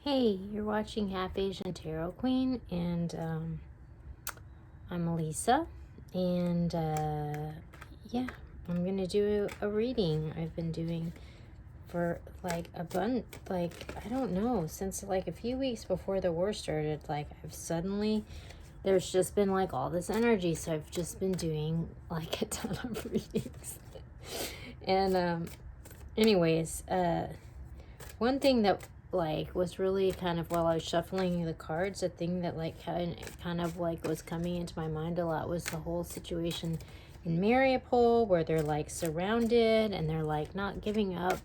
Hey, you're watching Half Asian Tarot Queen, and I'm Elisa, and yeah, I'm gonna do a reading I've been doing for like I don't know, since like a few weeks before the war started. Like there's just been like all this energy, so I've just been doing like a ton of readings. And anyways, one thing that like was really kind of, while I was shuffling the cards, the thing that like kind of like was coming into my mind a lot was the whole situation in Mariupol, where they're like surrounded and they're like not giving up,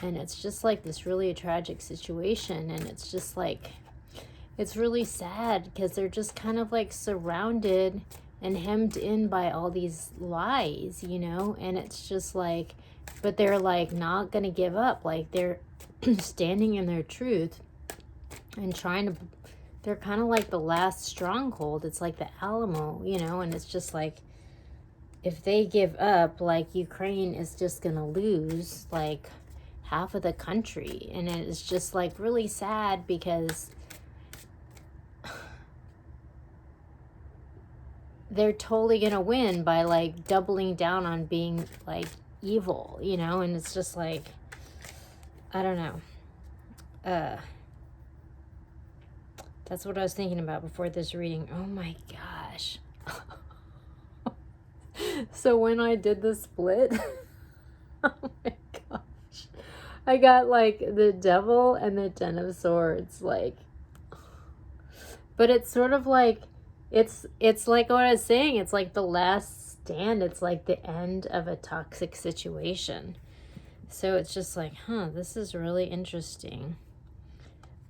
and it's just like this really tragic situation, and it's just like, it's really sad because they're just kind of like surrounded and hemmed in by all these lies, and it's just like, but they're like not gonna give up. Like they're standing in their truth and they're kind of like the last stronghold. It's like the Alamo, and it's just like, if they give up, like Ukraine is just gonna lose like half of the country. And it's just like really sad because they're totally gonna win by like doubling down on being like evil, and it's just like, I don't know. That's what I was thinking about before this reading. Oh my gosh. So when I did the split, oh my gosh, I got like the Devil and the Ten of Swords, like, but it's sort of like, it's like what I was saying, it's like the last stand, it's like the end of a toxic situation. So it's just like, this is really interesting.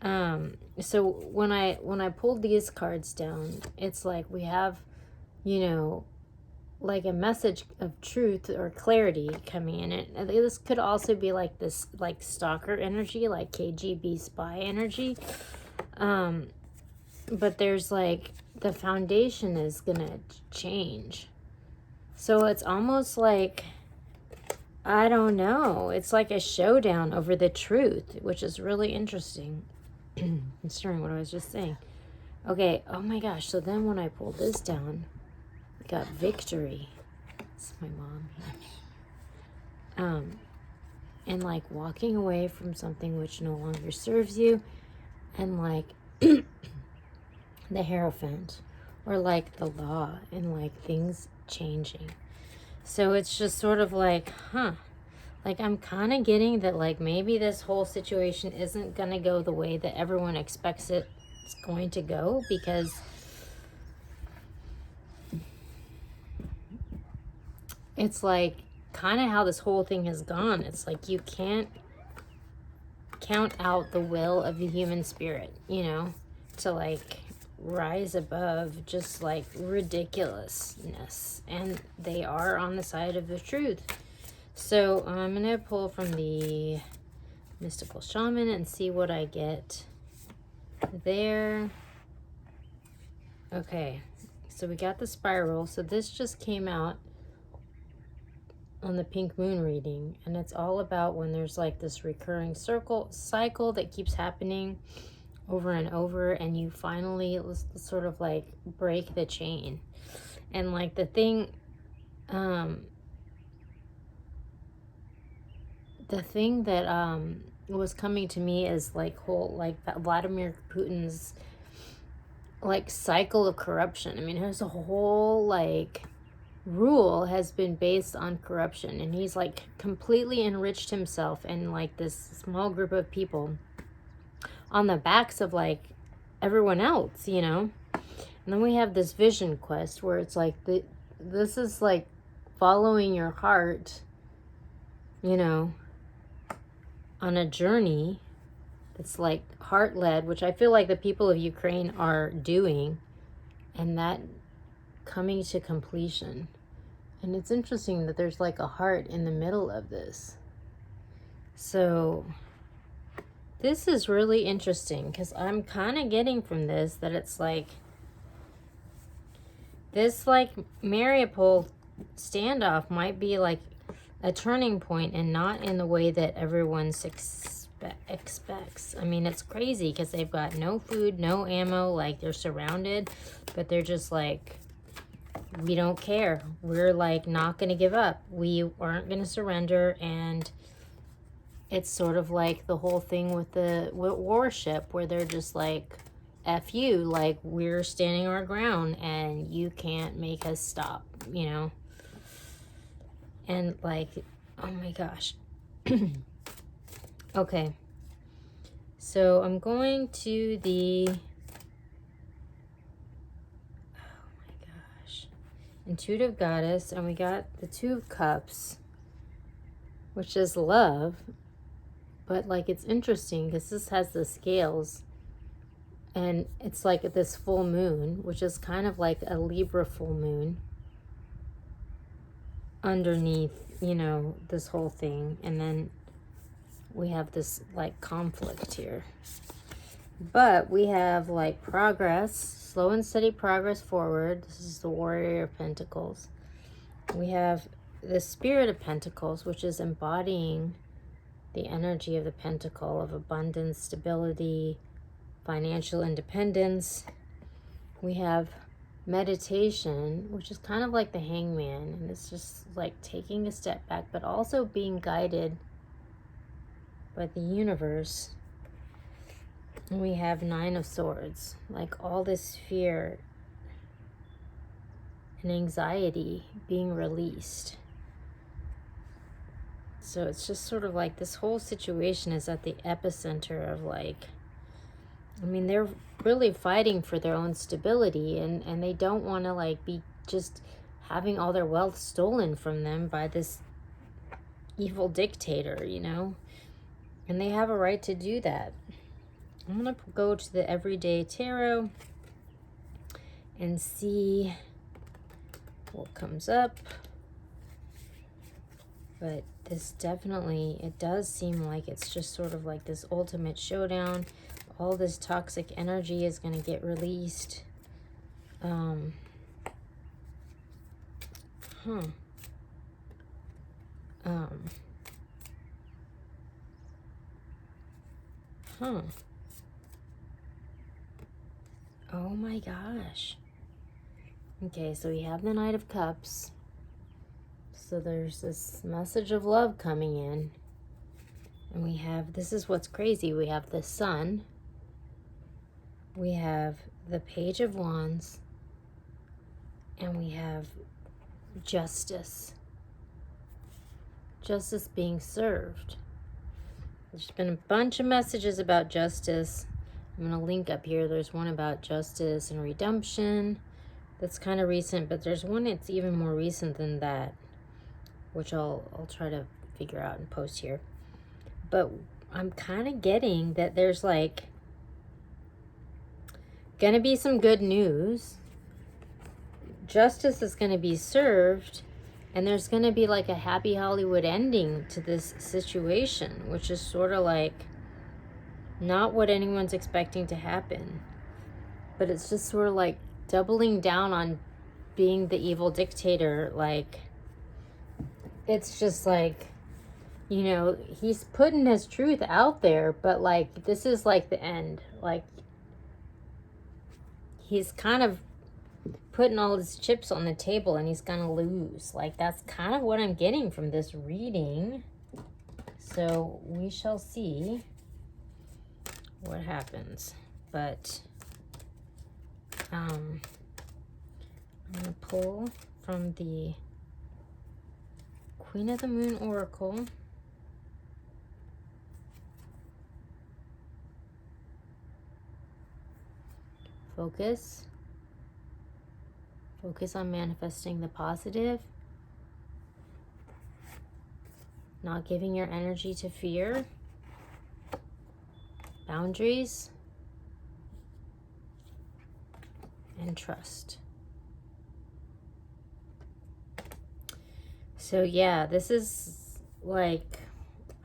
So when I pulled these cards down, it's like we have, like a message of truth or clarity coming in it. This could also be like this like stalker energy, like KGB spy energy. But there's like, the foundation is gonna change. So it's almost like, I don't know, it's like a showdown over the truth, which is really interesting, considering what I was just saying. Okay, oh my gosh, so then when I pulled this down, we got victory. It's my mom here. And like walking away from something which no longer serves you, and like the Hierophant, or like the law, and like things changing. So it's just sort of like, like I'm kind of getting that like maybe this whole situation isn't going to go the way that everyone expects it's going to go, because it's like kind of how this whole thing has gone. It's like you can't count out the will of the human spirit, to like rise above just like ridiculousness, and they are on the side of the truth. So I'm gonna pull from the Mystical Shaman and see what I get there. Okay, so we got the spiral. So this just came out on the Pink Moon reading, and it's all about when there's like this recurring cycle that keeps happening over and over, and you finally sort of like break the chain. And like the thing that was coming to me is like Vladimir Putin's like cycle of corruption. I mean, his whole like rule has been based on corruption, and he's like completely enriched himself and like this small group of people on the backs of like everyone else, And then we have this vision quest where it's like this is like following your heart, on a journey that's like heart-led, which I feel like the people of Ukraine are doing, and that coming to completion. And it's interesting that there's like a heart in the middle of this. So this is really interesting, because I'm kind of getting from this that it's like this like Mariupol standoff might be like a turning point, and not in the way that everyone's expects. I mean, it's crazy because they've got no food, no ammo, like they're surrounded, but they're just like, we don't care. We're like not going to give up. We aren't going to surrender. And it's sort of like the whole thing with the warship where they're just like, F you, like we're standing our ground and you can't make us stop, you know? And like, oh my gosh. Okay. So I'm going to the, oh my gosh, Intuitive Goddess, and we got the Two of Cups, which is love, but like it's interesting because this has the scales, and it's like this full moon, which is kind of like a Libra full moon underneath, you know, this whole thing, and then we have this like conflict here. But we have like progress, slow and steady progress forward. This is the Warrior of Pentacles. We have the Spirit of Pentacles, which is embodying the energy of the Pentacle of abundance, stability, financial independence. We have meditation, which is kind of like the Hangman, and it's just like taking a step back, but also being guided by the universe. And we have Nine of Swords, like all this fear and anxiety being released. So it's just sort of like this whole situation is at the epicenter of like, I mean, they're really fighting for their own stability, and they don't want to like be just having all their wealth stolen from them by this evil dictator, you know? And they have a right to do that. I'm going to go to the Everyday Tarot and see what comes up. But this definitely, it does seem like it's just sort of like this ultimate showdown. All this toxic energy is going to get released. Oh my gosh. Okay, so we have the Knight of Cups. So there's this message of love coming in. And we have, this is what's crazy, we have the Sun. We have the Page of Wands. And we have Justice. Justice being served. There's been a bunch of messages about justice. I'm going to link up here. There's one about justice and redemption. That's kind of recent, but there's one that's even more recent than that, which I'll try to figure out and post here. But I'm kind of getting that there's like going to be some good news. Justice is going to be served, and there's going to be like a happy Hollywood ending to this situation, which is sort of like not what anyone's expecting to happen. But it's just sort of like doubling down on being the evil dictator. Like, it's just like, you know, he's putting his truth out there, but like, this is like the end. Like, he's kind of putting all his chips on the table and he's gonna lose. Like, that's kind of what I'm getting from this reading. So we shall see what happens. But I'm gonna pull from the Queen of the Moon Oracle. Focus on manifesting the positive, not giving your energy to fear, boundaries, and trust. So yeah, this is like,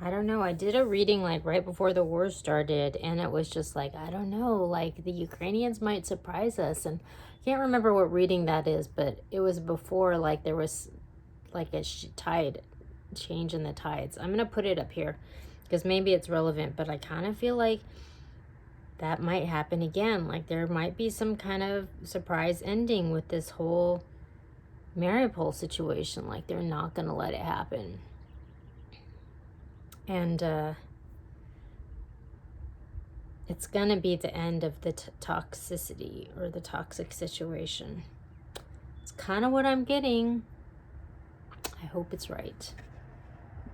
I don't know, I did a reading like right before the war started, and it was just like, I don't know, like the Ukrainians might surprise us. And I can't remember what reading that is, but it was before like there was like a tide change in the tides. I'm going to put it up here. because maybe it's relevant, but I kind of feel like that might happen again. Like there might be some kind of surprise ending with this whole Mariupol situation. Like they're not going to let it happen. And it's going to be the end of the toxicity or the toxic situation. It's kind of what I'm getting. I hope it's right.